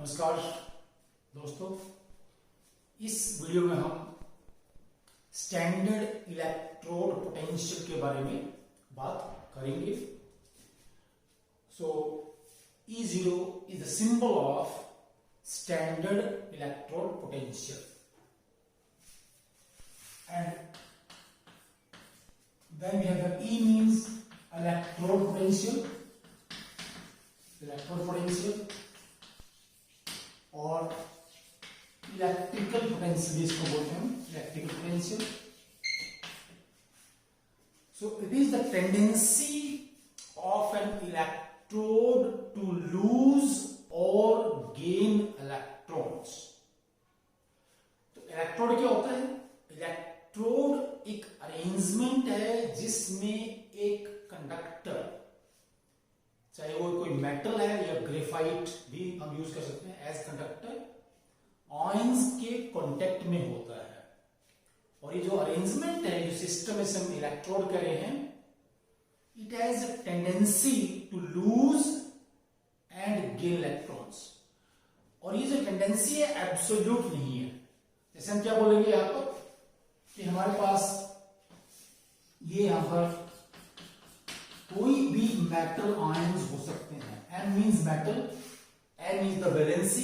नमस्कार दोस्तों, इस वीडियो में हम स्टैंडर्ड इलेक्ट्रोड पोटेंशियल के बारे में बात करेंगे। सो E0 is the symbol of standard electrode potential, and then we have the E means electrode potential, और इलेक्ट्रिकल पोटेंशियल इसको बोलते हैं, electrical potential. So it is the tendency of an electrode to lose और gain electrons. तो electrode क्या होता है? Electrode एक अरेंजमेंट है जिसमें एक कंडक्टर, चाहे वो कोई मेटल है या ग्रेफाइट भी हम यूज कर सकते हैं एज कंडक्टर, आयंस के कांटेक्ट में होता है। और ये जो अरेंजमेंट है, जो सिस्टम में हम इलेक्ट्रोड कर रहे हैं, it has a tendency to lose and gain electrons. और ये जो टेंडेंसी है एब्सोल्यूट नहीं है। जैसे हम क्या बोलेंगे यहां पर कि हमारे पास ये यहां पर कोई भी मेटल आयंस हो सकते हैं। M means metal, N means the valency.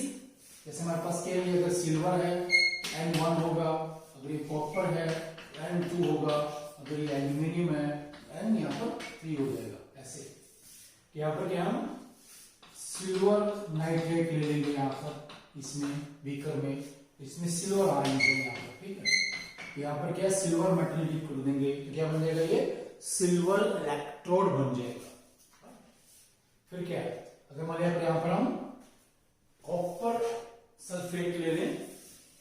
जैसे हमारे पास क्या है, अगर सिल्वर है N1 होगा, अगर ये कॉपर है N2 होगा, अगर ये एल्यूमिनियम है N यहाँ पर 3 हो जाएगा। ऐसे कि यहाँ पर क्या हम सिल्वर नाइट्रेट ले लेंगे यहाँ पर, इसमें बीकर में, इसमें सिल्वर आयंस है यहाँ पर, ठीक है। यहाँ पर क्या सिल्वर मेटल डिप कर देंगे तो क्या बन जाएगा, ये सिल्वर इलेक्ट्रोड बन जाएगा। फिर क्या है, अगर मान लिया यहां पर हम कॉपर सल्फेट ले लें,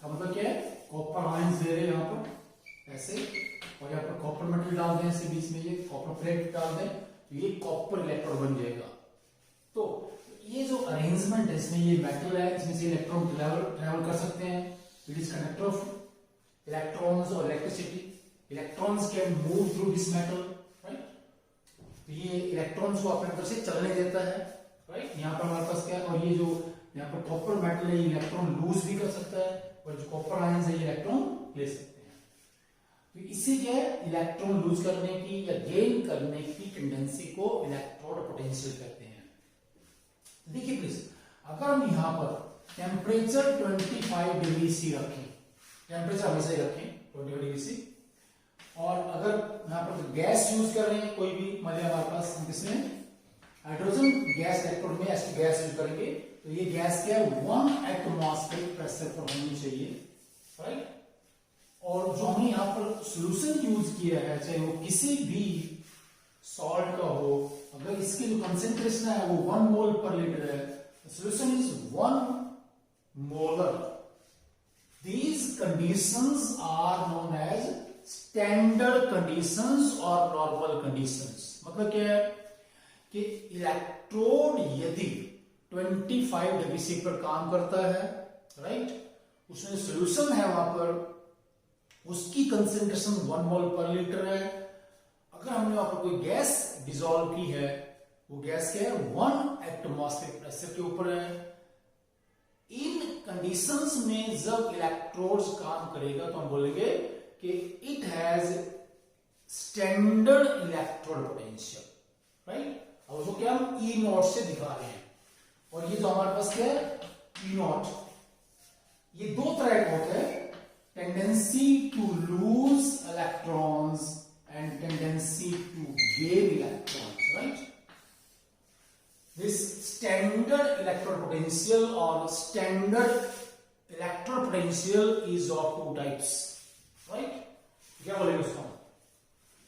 का मतलब क्या है, कॉपर आयंस दे रहे हैं यहां पर ऐसे, और यहां पर कॉपर मेटल डाल दें ऐसे बीच में, ये कॉपर प्लेट डाल दें तो ये कॉपर इलेक्ट्रोड बन जाएगा। तो ये जो अरेंजमेंट है, इसमें ये मेटल है, इसमें से इलेक्ट्रॉन ट्रेवल कर सकते हैं। It is conductor of electrons और electricity. Electrons can move through this metal, right? तो ये इलेक्ट्रॉन्स को अपने तरफ से चलने देता है, right? यहाँ पर हमारे पास क्या है, और ये जो यहाँ पर कॉपर मेटल है, इलेक्ट्रॉन लूज भी कर सकता है, और जो कॉपर आयंस है ये इलेक्ट्रॉन ले सकते हैं। तो इससे क्या है, इलेक्ट्रॉन लूज करने की या गेन करने की टेंडेंसी को इलेक्ट्रोड पोटेंशियल कहते हैं। देखिए प्लीज, अगर हम यहाँ पर टेम्परेचर 25 डिग्री सी रखें, टेम्परेचर हमेशा रखें 25 डिग्री सी, और अगर यहाँ पर गैस यूज कर रहे हैं कोई भी, मान लिया हमारे पास हम किसमें हाइड्रोजन गैस इलेक्ट्रोड में ऐसी गैस यूज करेंगे, तो ये गैस क्या है 1 एटमॉस्फेरिक प्रेशर पर होनी चाहिए, राइट। और जो हमने यहाँ पर सोल्यूशन यूज किया है, चाहे वो किसी भी सॉल्ट का हो, अगर इसकी जो कंसेंट्रेशन है वो 1 मोल पर लीटर है, solution is 1 molar. These conditions are known as standard conditions और नॉर्मल कंडीशंस। मतलब क्या है कि इलेक्ट्रोड यदि 25 डिग्री सी पर काम करता है, राइट, उसमें सॉल्यूशन है वहां पर, उसकी कंसेंट्रेशन 1 मोल पर लीटर है। अगर हमने वहां पर कोई गैस डिसॉल्व की है, वो गैस क्या है 1 एटमॉस्फेरिक प्रेशर के ऊपर है। इन कंडीशंस में जब इलेक्ट्रोड्स काम करेगा तो हम बोलेंगे कि it has standard electrode potential, right. और उसको क्या हम ई नॉट से दिखा रहे हैं। और ये जो हमारे पास क्या है ई नॉट, ये दो तरह के होते हैं, tendency to lose electrons and tendency to gain electrons, right. This standard electrode potential और standard electrode potential is of 2 types, right. क्या बोलेंगे उसको,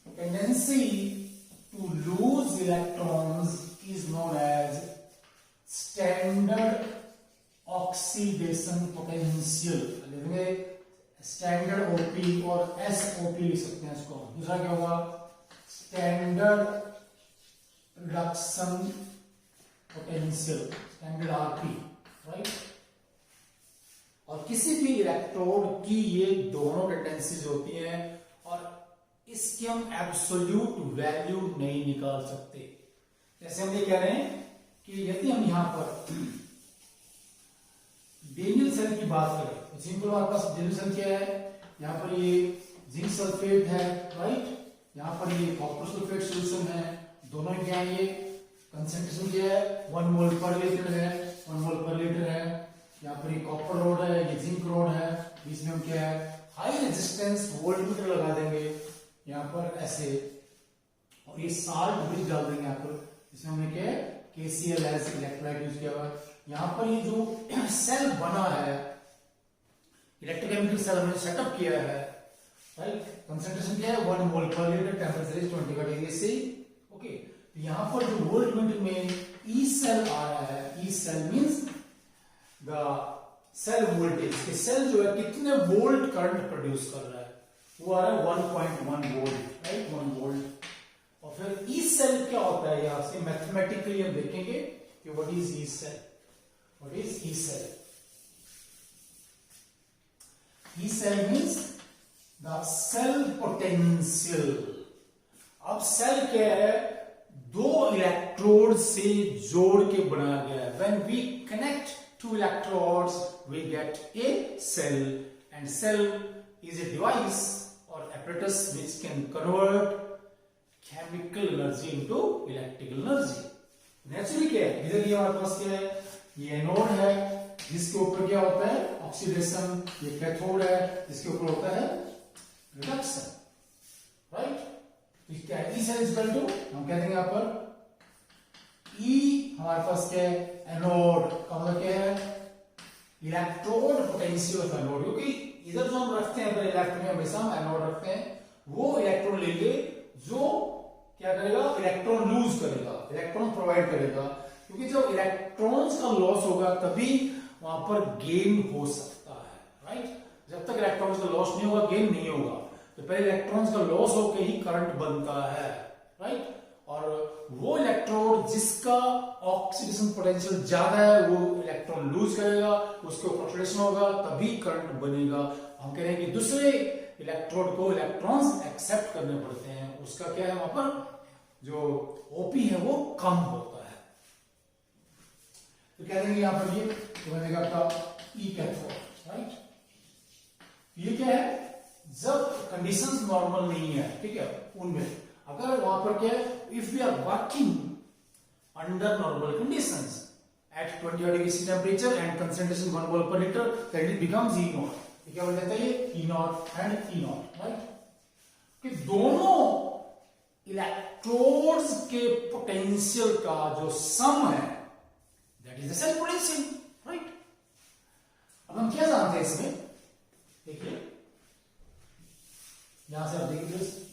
tendency to lose electrons is known as standard oxidation potential, लिखेंगे standard OP और SOP लिख सकते हैं इसको। दूसरा क्या होगा, standard reduction potential, standard RP, right. और किसी भी इलेक्ट्रोड की ये दोनों टेंडेंसीज होती हैं, और इसकी हम एब्सोल्यूट वैल्यू नहीं निकाल सकते। जैसे हम ये कह रहे हैं कि यदि हम यहां पर की बात करें तो सिंपल हमारे पास डेरिवेशन क्या है, यहाँ पर ये जिंक सल्फेट है, राइट, यहाँ पर ये कॉपर सल्फेट सॉल्यूशन है, दोनों क्या है, ये कंसेंट्रेशन क्या है 1 मोल पर लीटर है, 1 मोल पर लीटर है। यहाँ पर ये कॉपर रोड है, ये जिंक रोड है, बीच में हम क्या है हाई रेजिस्टेंस वोल्टमीटर लगा देंगे यहाँ पर ऐसे, और ये साल्ट भी डाल देंगे यहाँ पर, इसमें हमने क्या है KCl एज इलेक्ट्रोलाइट यूज किया हुआ है। यहाँ पर ये जो सेल बना है, इलेक्ट्रोकेमिकल सेल हमने सेटअप किया है, राइट, कंसंट्रेशन क्या है 1 मोल पर लीटर, टेंपरेचर इज 25 डिग्री से, ओके। तो यहाँ पर जो वोल्टमीटर में ई सेल आ रहा है, E cell means the cell voltage, कि सेल जो है कितने वोल्ट करंट प्रोड्यूस कर रहा है, वो आ रहा है 1.1 वोल्ट, राइट, 1 वोल्ट। और फिर ई सेल क्या होता है, यहां से मैथमेटिकली हम देखेंगे कि what is E cell, what is E cell. E cell means the cell potential. अब सेल क्या है, दो इलेक्ट्रोड से जोड़ के बनाया गया है। When we connect two electrodes we get a cell, and cell is a device or apparatus which can convert chemical energy into electrical energy. Naturally क्या है, इधर ये हमारे पास क्या है, ये एनोड है जिसके ऊपर क्या होता है ऑक्सीडेशन, ये कैथोड है जिसके ऊपर होता है रिडक्शन, राइट। तो क्या है, E cell is equal to, हम कह देंगे यहाँ पर ई हमारे पास क्या है एनोड का मतलब क्या है इलेक्ट्रोड पोटेंशियल ऑफ एनोड, क्योंकि इधर जो हम रखते हैं इलेक्ट्रॉन में हमेशा हम एनोड रखते हैं, वो इलेक्ट्रॉन लेंगे जो क्या करेगा इलेक्ट्रॉन लूज करेगा, इलेक्ट्रॉन प्रोवाइड करेगा, क्योंकि जब इलेक्ट्रॉन्स का लॉस होगा तभी वहां पर गेन हो सकता है, राइट। जब तक इलेक्ट्रॉन्स का लॉस नहीं होगा गेन नहीं होगा, तो पहले इलेक्ट्रॉन्स का लॉस होकर ही करंट बनता है, राइट। और वो इलेक्ट्रोड जिसका ऑक्सीडेशन पोटेंशियल ज्यादा है वो इलेक्ट्रॉन लूज करेगा, उसके ऊपर ऑक्सीडेशन होगा तभी करंट बनेगा। हम कह रहे हैं कि दूसरे इलेक्ट्रोड को इलेक्ट्रॉन्स एक्सेप्ट करने पड़ते हैं, उसका क्या है वहां पर जो ओपी है वो कम होता है। तो कह देंगे यहां पर ये तो बनेगा आपका ई कैथोड, राइट। ये क्या है, जब कंडीशंस नॉर्मल नहीं है, ठीक है, उनमें अगर वहां पर क्या है, if we are working under normal conditions at 20 degree C temperature and concentration 1 mole per liter, then it becomes E naught। ये क्या बन जाता है, ये E naught and E naught, right. कि दोनों इलेक्ट्रोड्स के पोटेंशियल का जो सम है that is the cell potential, right. अब हम क्या जानते हैं इसमें, देखिए यहां से आप देखिए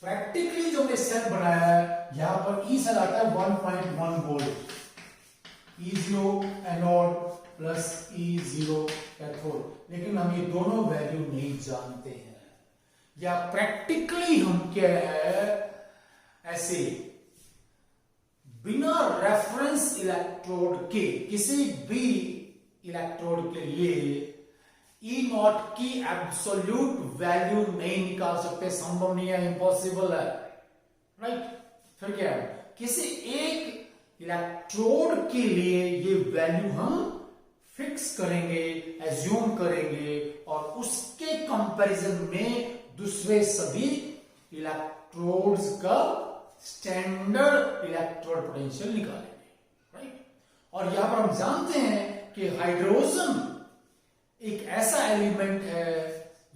प्रैक्टिकली जो हमने सेल बनाया है, यहां पर ई सेल आता है 1.1 volt, E0 anode plus E0 cathode, लेकिन हम ये दोनों वैल्यू नहीं जानते हैं, या प्रैक्टिकली हम क्या है ऐसे बिना रेफरेंस इलेक्ट्रोड के किसी भी इलेक्ट्रोड के लिए ई नॉट की एब्सोल्यूट वैल्यू नहीं निकाल सकते, संभव नहीं है, इम्पॉसिबल है, राइट। फिर क्या है, किसी एक इलेक्ट्रोड के लिए ये वैल्यू हम फिक्स करेंगे, एज्यूम करेंगे, और उसके कंपैरिजन में दूसरे सभी इलेक्ट्रोड्स का स्टैंडर्ड इलेक्ट्रोड पोटेंशियल निकालेंगे, राइट। और यहां पर हम जानते हैं कि हाइड्रोजन एक ऐसा एलिमेंट है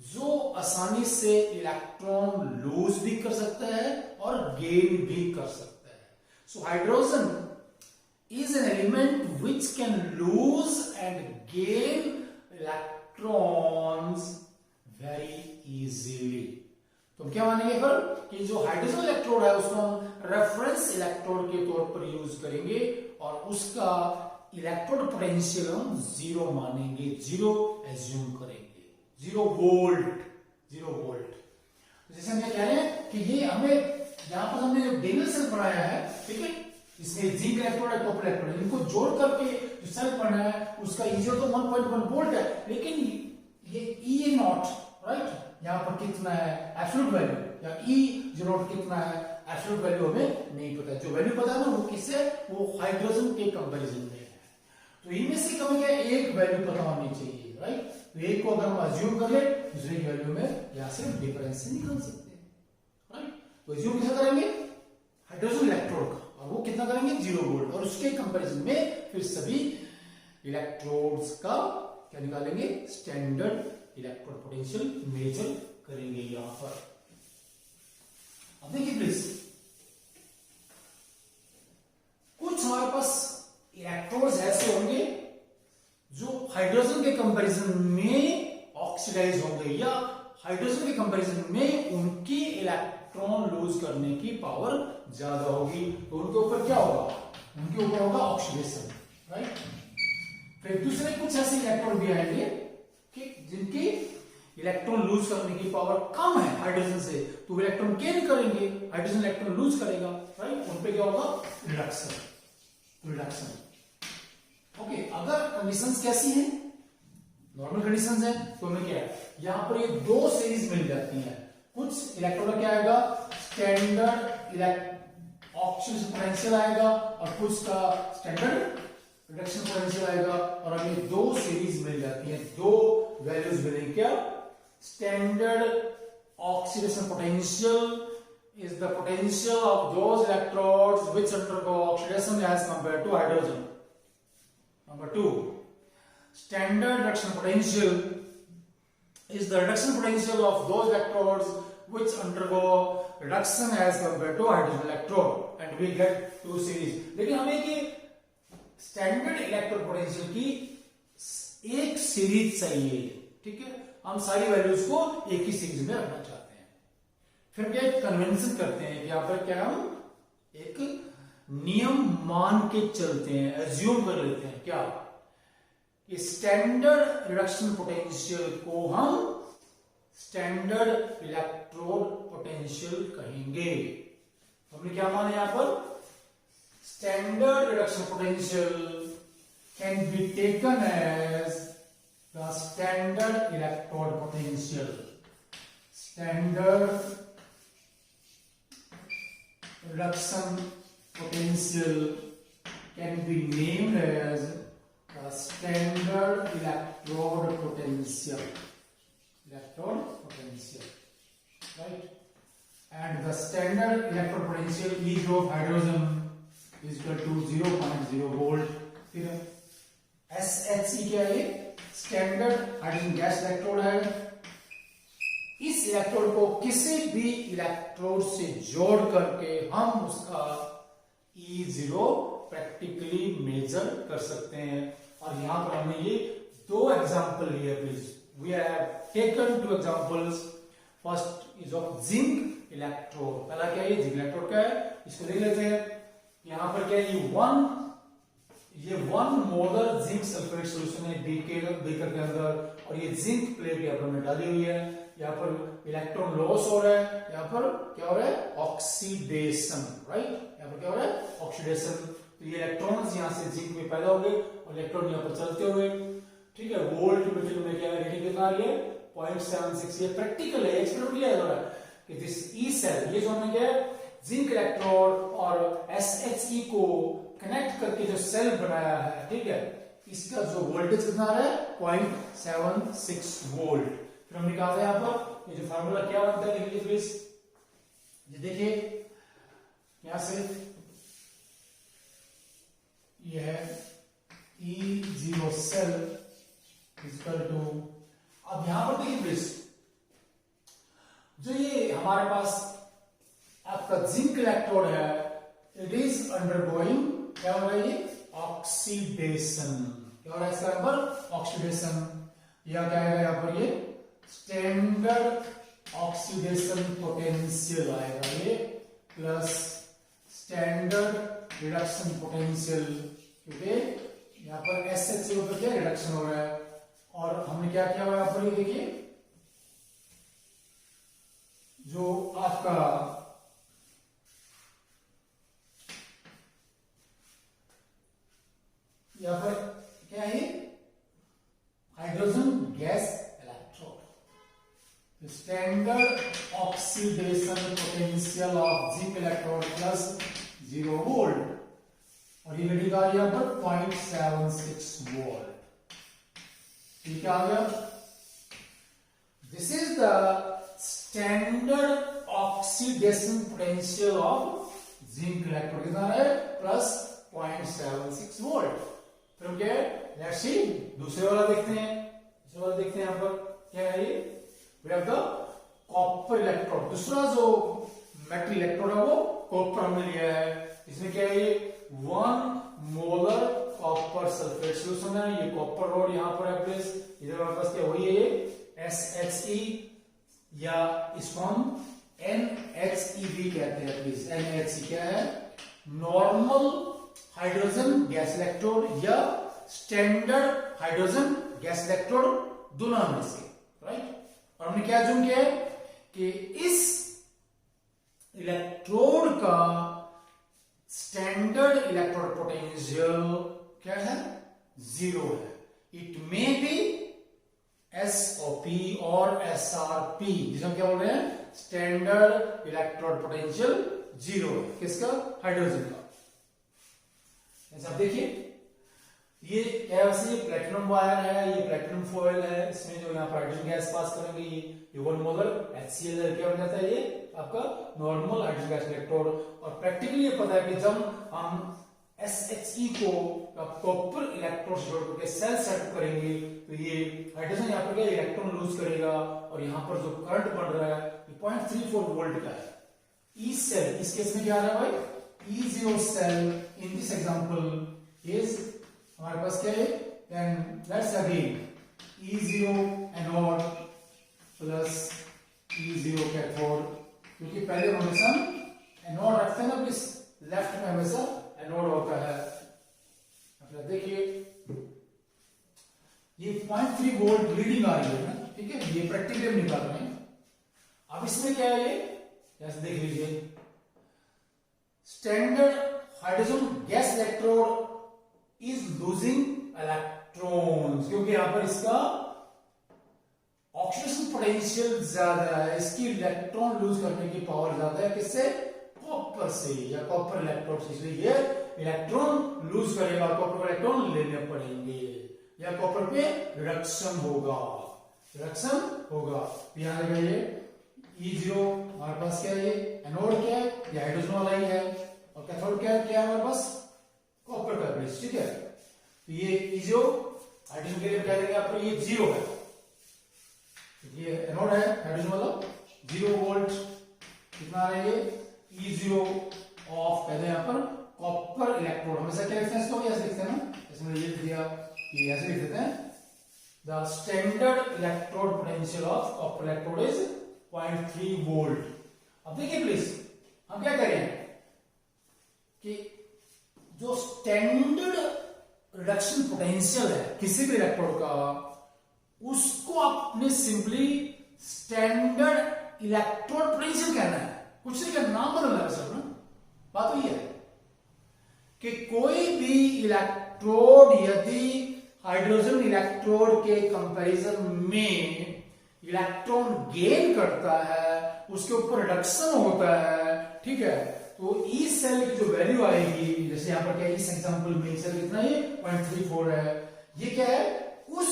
जो आसानी से इलेक्ट्रॉन लूज भी कर सकता है और गेन भी कर सकता है। So hydrogen is an element which can lose and gain electrons very easily। तो क्या मानेंगे फिर कि जो हाइड्रोजन इलेक्ट्रोड है उसको हम रेफरेंस इलेक्ट्रोड के तौर पर यूज करेंगे और उसका इलेक्ट्रोड पोटेंशियल हम 0 मानेंगे, 0 एज्यूम करेंगे, 0 वोल्ट। जैसे हम कह रहे हैं कि ये हमें यहां पर हमने जो डेनियल सेल बनाया है, ठीक है, इसमें जिंक इलेक्ट्रोड है, कॉपर इलेक्ट्रोड, इनको जोड़ करके जो सेल बना है उसका E0 तो 1.1 वोल्ट है, लेकिन ये E नॉट, राइट, यहां पर कितना है एब्सोल्यूट वैल्यू, या E0 कितना है एब्सोल्यूट वैल्यू हमें नहीं पता। जो वैल्यू पता है ना वो किससे, वो हाइड्रोजन के कंपैरिजन में है। तो इनमें से कम क्या एक वैल्यू पता होनी चाहिए, राइट। तो एक को अगर हम अज्यूम कर ले, दूसरे की वैल्यू में यहाँ से डिफरेंस से निकाल सकते हैं, राइट। तो अज्यूम कैसे करेंगे, हाइड्रोजन इलेक्ट्रोड का, और वो कितना करेंगे 0 वोल्ट, और उसके कंपैरिजन में फिर सभी इलेक्ट्रोड्स का क्या निकालेंगे, स्टैंडर्ड इलेक्ट्रोड पोटेंशियल मेजर करेंगे यहां पर। अब देखिए प्लीज, कुछ हमारे पास इलेक्ट्रोड्स ऐसे होंगे जो हाइड्रोजन के कंपैरिजन में ऑक्सीडाइज होंगे, या हाइड्रोजन के कंपैरिजन में उनकी इलेक्ट्रॉन लूज करने की पावर ज्यादा होगी, तो उनके ऊपर क्या होगा, उनके ऊपर होगा ऑक्सीडेशन, राइट। फिर दूसरे कुछ ऐसे इलेक्ट्रॉन भी आएंगे कि जिनकी इलेक्ट्रॉन लूज करने की पावर कम है हाइड्रोजन से, तो इलेक्ट्रॉन गेन करेंगे, हाइड्रोजन इलेक्ट्रॉन लूज करेगा, राइट। उन पे क्या होगा, रिडक्शन। ओके, अगर कंडीशंस कैसी हैं, नॉर्मल कंडीशंस है, तो हमें क्या है, यहां पर ये दो सीरीज मिल जाती हैं। कुछ इलेक्ट्रॉन का क्या आएगा, स्टैंडर्ड ऑक्सीडेशन पोटेंशियल आएगा, और कुछ का स्टैंडर्ड रिडक्शन पोटेंशियल आएगा, और हमें दो सीरीज मिल जाती है, दो वैल्यूज मिलेंगे। क्या, standard oxidation potential is the potential of those electrodes which undergo oxidation as compared to hydrogen. Number 2, standard reduction potential is the reduction potential of those electrodes which undergo reduction as compared to hydrogen electrode, and we get two series. लेकिन हमें कि standard electrode potential की एक series चाहिए, ठीक है। हम सारी वैल्यूज को एक ही सीरीज में रखना चाहते हैं। फिर क्या कन्वेंशन करते हैं, यहाँ पर क्या हम एक नियम मान के चलते हैं, एज्यूम कर लेते हैं क्या, कि स्टैंडर्ड रिडक्शन पोटेंशियल को हम स्टैंडर्ड इलेक्ट्रोड पोटेंशियल कहेंगे। हमने क्या माना यहां पर, standard reduction potential can be taken as the standard electrode potential. Standard reduction potential can be named as the standard electrode potential, right? And the standard electrode potential E of hydrogen is equal to 0.0 volt. फिर SHE क्या है, standard hydrogen gas electrode है। इस electrode को किसी भी electrode से जोड़ करके हम उसका E0 प्रैक्टिकली मेजर कर सकते हैं। और यहां पर हमने ये दो एग्जांपल लिए, please we have taken two examples. First is of zinc electrode. पहला क्या है, जिंक इलेक्ट्रोड क्या है, इसको देख लेते हैं। यहां पर क्या है, ये one molar zinc sulphate solution है बीकर के अंदर, और ये जिंक प्लेट यहाँ पर हमने डाली हुई है। यहाँ पर इलेक्ट्रॉन लॉस हो रहा है, यहाँ पर क्या हो रहा है, ऑक्सीडेशन, राइट। यहाँ पर क्या हो रहा है, ऑक्सीडेशन। तो ये इलेक्ट्रॉन्स यहाँ से जिंक में पैदा हो गए और इलेक्ट्रॉन यहाँ पर चलते हुए, ठीक है। वोल्ट मीटर में क्या रेटिंग दिखा रही है 0.76। ये प्रैक्टिकल है, एक्सपेरिमेंट किया जा रहा है कि दिस ई सेल, ये जो हमने क्या है जिंक इलेक्ट्रोड और SHE को कनेक्ट करके जो सेल बनाया है, ठीक है, इसका जो वोल्टेज कितना आ रहा है 0.76 वोल्ट। फिर हम निकालते हैं यहाँ पर, ये जो फार्मूला क्या बनता है, देखिए प्लीज, ये देखिए यहां से ये है E0 सेल इक्वल टू, अब यहां पर देखिए प्लीज, जो ये हमारे पास आपका जिंक इलेक्ट्रोड है, इट इज अंडरगोइंग, क्या हो रहा है ये, ऑक्सीडेशन। क्या हो रहा है इसका यहाँ पर, ऑक्सीडेशन। या क्या आएगा यहाँ पर, ये स्टैंडर्ड ऑक्सीडेशन पोटेंशियल आएगा ये, प्लस स्टैंडर्ड रिडक्शन पोटेंशियल, क्योंकि यहाँ पर SHO पर क्या रिडक्शन हो रहा है। और हमने क्या किया हुआ यहाँ पर, ये देखिए जो आपका यहाँ पर क्या है, hydrogen gas electrode, standard oxidation potential of zinc electrode plus 0 volt, और ये रेटिंग आ रही है यहाँ पर 0.76 वोल्ट, ठीक है, आ गया। This is the standard oxidation potential of zinc electrode, कितना है प्लस 0.76 वोल्ट। फिर क्या है, लेट्स सी दूसरे वाला देखते हैं। दूसरे वाला देखते हैं, यहां पर क्या है, ये we have the copper electrode. दूसरा जो मेटल इलेक्ट्रोड है वो कॉपर हमने लिया है। इसमें क्या है, ये 1 मोलर कॉपर सल्फेट सोल्यूशन है। ये कॉपर रॉड यहां पर है प्लेस, इधर हमारे पास क्या वही है ये SHE, या इसको हम NHE भी कहते हैं प्लीज। NHE क्या है, नॉर्मल हाइड्रोजन गैस इलेक्ट्रोड या स्टैंडर्ड हाइड्रोजन गैस इलेक्ट्रोड, दोनों में से, राइट। और हमने क्या जूम किया है कि इस इलेक्ट्रोड का स्टैंडर्ड इलेक्ट्रोड पोटेंशियल क्या है, 0 है। इट मे बी SOP और SRP, जिसे हम क्या बोल रहे हैं, स्टैंडर्ड इलेक्ट्रोड पोटेंशियल 0 है। किसका, हाइड्रोजन का। अब देखिए ये क्या है, वैसे ये प्लेटिनम वायर है, ये प्लेटिनम फॉयल है। इसमें जो यहाँ पर हाइड्रोजन गैस पास करेंगे, ये 1 मोलर HCl क्या बन जाता है, ये आपका नॉर्मल हाइड्रोजन गैस इलेक्ट्रोड। और प्रैक्टिकली ये पता है कि जब हम SHE को कॉपर इलेक्ट्रोड से जोड़ करके सेल सेट करेंगे, तो ये हाइड्रोजन यहाँ पर क्या इलेक्ट्रॉन लूज करेगा, और यहाँ पर जो करंट बन रहा है ये 0.34 वोल्ट का है। ई सेल, इस केस में क्या आ रहा है भाई, E0 cell in this example is हमारे पास क्या है, then let's again E0 anode plus E0 cathode, क्योंकि पहले हमेशा एनोड रखते हैं ना, प्लीज लेफ्ट में हमेशा एनोड होता है। अब देखिए ये 0.3 वोल्ट रीडिंग आ रही है ना, ठीक है, ये प्रैक्टिकली निकाल रहे हैं। अब इसमें क्या है, ये जैसे देख लीजिए, standard hydrogen gas electrode is losing electrons, क्योंकि यहां पर इसका ऑक्सीडेशन पोटेंशियल ज्यादा है, इसकी इलेक्ट्रॉन लूज करने की पावर ज्यादा है। किससे, कॉपर से या कॉपर इलेक्ट्रोड से, इसलिए ये इलेक्ट्रॉन लूज करेगा, कॉपर इलेक्ट्रॉन लेने पड़ेंगे, या कॉपर पे रिडक्शन होगा, यहां लगाइए E0 हमारे पास क्या है, ये एनोड क्या है, ये हाइड्रोजन वाला ही है, और कैथोड क्या है हमारे पास, कॉपर का बेस, ठीक है। तो ये E0 हाइड्रोजन के लिए क्या देंगे आपको, ये 0 है, ये एनोड है हाइड्रोजन वाला, 0 वोल्ट। कितना आ रहा है, ये E0 ऑफ कहते हैं यहाँ पर कॉपर इलेक्ट्रोड। हमेशा क्या लिखते हैं इसको, ऐसे लिखते हैं ना, इसमें ये लिख दिया, ये ऐसे लिख देते हैं, the standard electrode potential of copper electrode is 0.3 volt. अब देखिए प्लीज, हम क्या करें कि जो स्टैंडर्ड रिडक्शन पोटेंशियल है किसी भी इलेक्ट्रोड का, उसको आपने सिंपली स्टैंडर्ड इलेक्ट्रोड पोटेंशियल कहना है, कुछ नहीं कहना, नाम बदलना है सब ना। बात वही है कि कोई भी इलेक्ट्रोड यदि हाइड्रोजन इलेक्ट्रोड के कंपैरिजन में इलेक्ट्रॉन गेन करता है, उसके ऊपर रिडक्शन होता है, ठीक है, तो ई सेल की जो वैल्यू आएगी, जैसे यहां पर क्या इस एग्जांपल में ई सेल कितना है, 0.34 है, ये क्या है, उस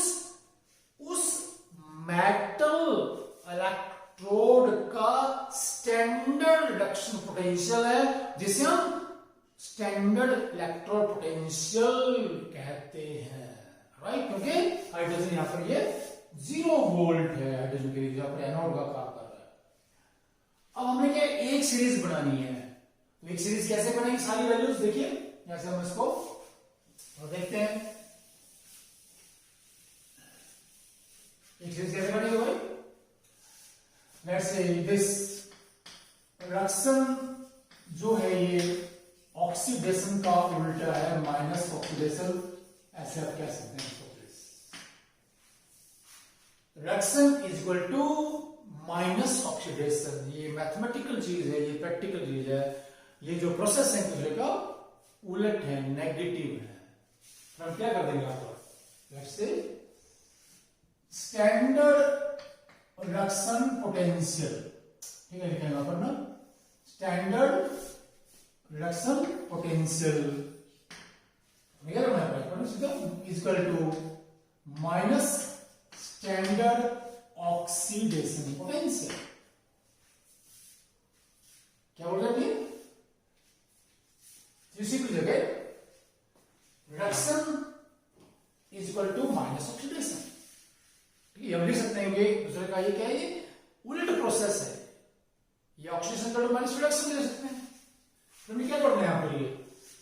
मेटल इलेक्ट्रोड का स्टैंडर्ड रिडक्शन पोटेंशियल है, जिसे हम स्टैंडर्ड इलेक्ट्रोड पोटेंशियल कहते हैं, राइट। क्योंकि हाइड्रोजन यहां पर ये 0 वोल्ट है, हाइड्रोजन के लिए जहां पर एनोड का काम कर रहा है। अब हमने क्या एक सीरीज बनानी है, तो एक सीरीज कैसे बनेगी, सारी वैल्यूज देखिए, जैसे हम इसको और देखते हैं एक सीरीज कैसे बनेगी भाई। लेट्स से दिस रिडक्शन जो है ये ऑक्सीडेशन का उल्टा है, माइनस ऑक्सीडेशन, ऐसे आप कह सकते हैं इसको। Reduction is equal to minus oxidation, ये मैथमेटिकल चीज है, ये प्रैक्टिकल चीज है, ये जो प्रोसेस है दूसरे का उलट है, नेगेटिव है। तो हम क्या कर देंगे यहां पर, let's say standard reduction potential, ठीक है, लिखेंगे यहां पर ना, standard reduction potential equal to minus standard oxidation potential. क्या बोल रहे हैं? इसी की जगह reduction is equal to minus oxidation. ठीक है, हम लिख सकते हैं कि दूसरे का ये क्या है, ये उलट प्रोसेस है। ये ऑक्सीडेशन का माइनस रिडक्शन ले सकते हैं। तो हमें क्या करना है यहाँ पर, ये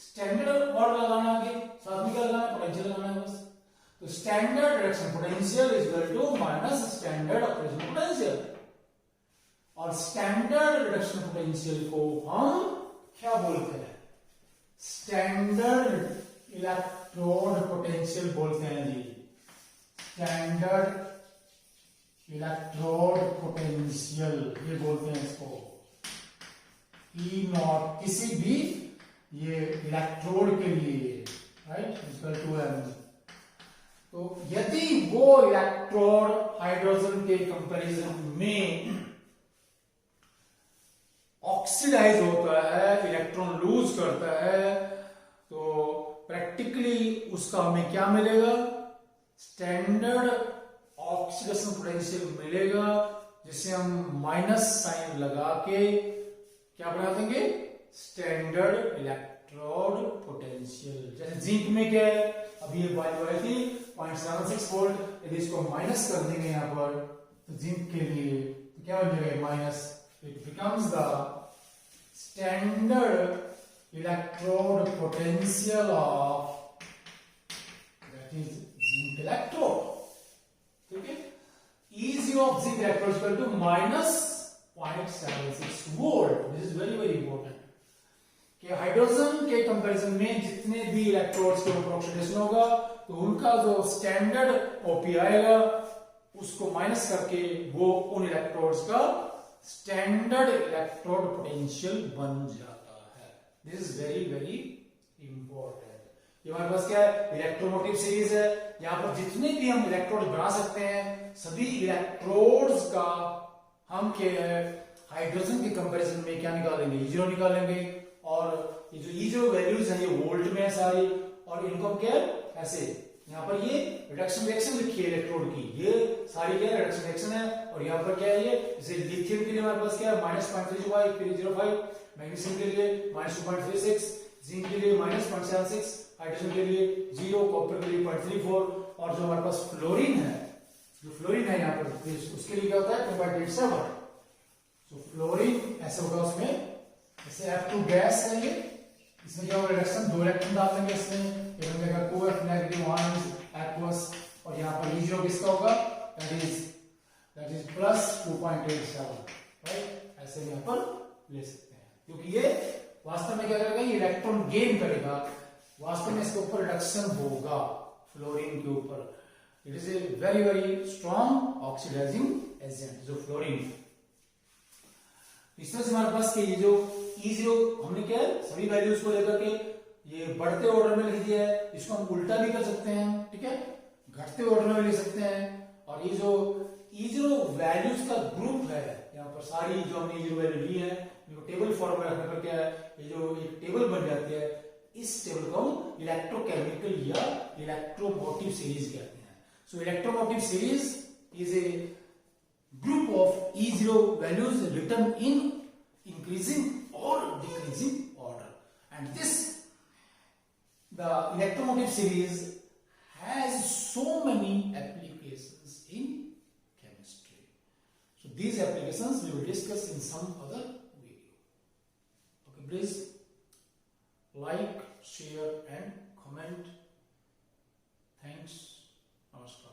स्टैंडर्ड और लगाना है, साथ में क्या लगाना है, पोटेंशियल लगाना है बस। तो standard reduction potential is equal to minus standard oxidation potential. और स्टैंडर्ड रिडक्शन पोटेंशियल को हम क्या बोलते हैं, स्टैंडर्ड इलेक्ट्रोड पोटेंशियल बोलते हैं जी। स्टैंडर्ड इलेक्ट्रोड पोटेंशियल ये बोलते हैं इसको। ई नॉट किसी भी ये इलेक्ट्रोड के लिए, राइट, इक्वल टू एम। तो यदि वो इलेक्ट्रोड हाइड्रोजन के कंपैरिजन में ऑक्सीडाइज होता है, इलेक्ट्रॉन लूज करता है, तो प्रैक्टिकली उसका हमें क्या मिलेगा, स्टैंडर्ड ऑक्सीडेशन पोटेंशियल मिलेगा, जिसे हम माइनस साइन लगा के क्या बना देंगे, स्टैंडर्ड इलेक्ट्रोड पोटेंशियल। जैसे जिंक में क्या है, अभी ये वैल्यू आई थी 0.76 वोल्ट, यदि इसको माइनस कर देंगे यहां पर तो जिंक के लिए तो क्या बन जाएगा, minus, it becomes the standard electrode potential of that is zinc electrode. ठीक है, EZ of zinc electrode equal to minus 0.76 volt. This is very very important कि हाइड्रोजन के कंपैरिजन में जितने भी इलेक्ट्रोड्स के ऊपर ऑक्सीडेशन होगा तो उनका जो स्टैंडर्ड ओपी आएगा उसको माइनस करके वो उन इलेक्ट्रोड्स का स्टैंडर्ड इलेक्ट्रोड पोटेंशियल बन जाता है। This is very very important. ये हमारे पास क्या है, इलेक्ट्रोमोटिव सीरीज है। यहां पर जितने भी हम इलेक्ट्रोड बना सकते हैं सभी इलेक्ट्रोड्स का हम क्या है, हाइड्रोजन के कंपैरिजन में क्या निकालेंगे, E0 निकालेंगे। और ये जो E0 वैल्यूज हैं ये वोल्ट में है सारी, और इनको हम क्या ऐसे यहाँ पर ये रिडक्शन रिएक्शन लिखी है इलेक्ट्रोड की, ये सारी क्या है रिडक्शन रिएक्शन है। और यहाँ पर क्या है, ये जैसे लिथियम के लिए हमारे पास क्या है -0.35, फिर 0.5, मैग्नीशियम के लिए -2.36, जिंक के लिए -0.76, हाइड्रोजन के लिए 0, कॉपर के लिए 0.34, और जो हमारे पास फ्लोरीन है, जो फ्लोरीन है यहाँ पर उसके लिए क्या होता है 2.87। तो फ्लोरीन ऐसे होगा, उसमें जैसे F2 गैस है, ये इसमें क्या होगा, रिडक्शन 2 इलेक्ट्रॉन डाल देंगे इसमें, ये बन जाएगा 2F नेगेटिव 1 एक्वस, और यहाँ पर E0 किसका होगा, दैट इज प्लस 2.87, राइट। ऐसे यहाँ पर ले सकते हैं, क्योंकि ये वास्तव में क्या करेगा, ये इलेक्ट्रॉन गेन करेगा, वास्तव में इसके ऊपर रिडक्शन होगा फ्लोरीन के ऊपर। It is a very very strong oxidising agent जो फ्लोरीन। इस तरह से हमारे पास ये जो E0 हमने क्या है, सभी वैल्यूज को लेकर के ये बढ़ते ऑर्डर में लिख दिया है। इसको हम उल्टा भी कर सकते हैं, ठीक है, घटते ऑर्डर में लिख सकते हैं। और ये जो E0 वैल्यूज का ग्रुप है, यहाँ पर सारी जो हमने E0 वैल्यू ली है इनको टेबल फॉर्म में रखने पर क्या है, ये जो एक टेबल बन जाती है, इस टेबल को हम इलेक्ट्रोकेमिकल या इलेक्ट्रोमोटिव सीरीज कहते हैं। So electromotive series is a group of E0 values written in increasing or decreasing order, and the electromotive series has so many applications in chemistry. So these applications we will discuss in some other video. Okay, please like, share and comment. Thanks. Namaskar.